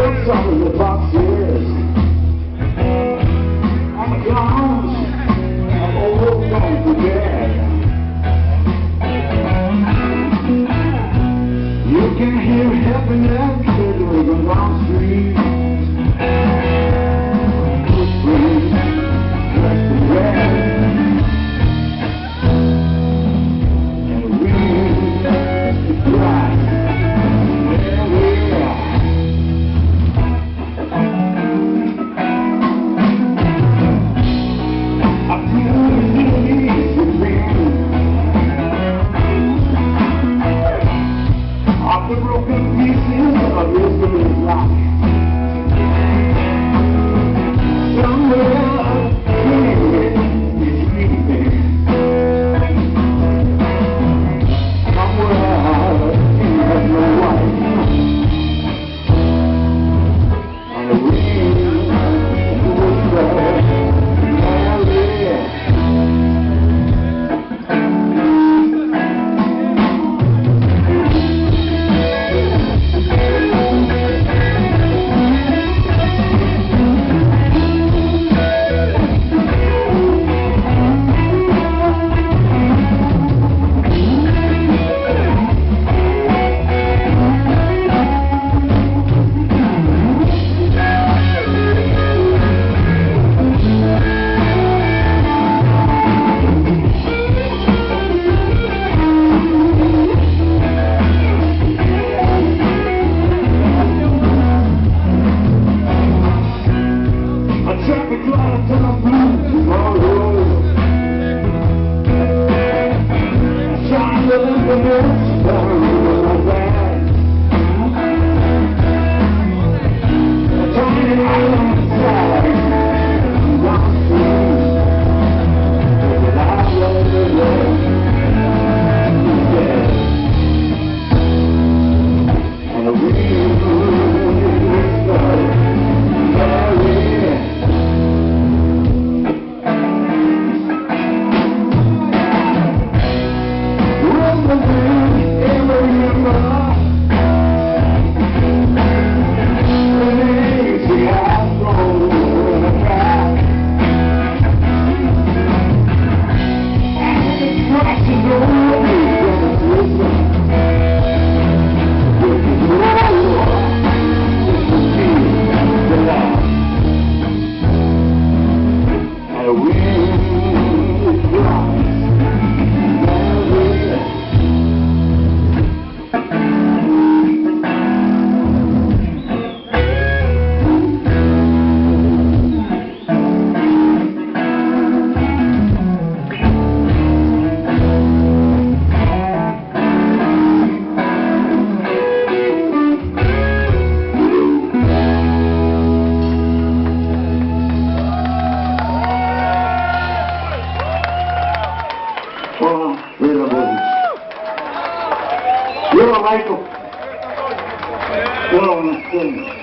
what's up in the boxes on the grounds of old gone to bed. You can hear happiness fiddling down the street. Footprints left in red, and the wind is dry. The broken pieces of yesterday's life. Somewhere dreaming, dreaming. Somewhere he has no wife. And the wind was there. Traffic lights and I'm blue tomorrow. Trying to live the most down my back. Turning out on the side. Down the street. But I love the love. Yeah. And the wind is blowing. You're a Michael. You're a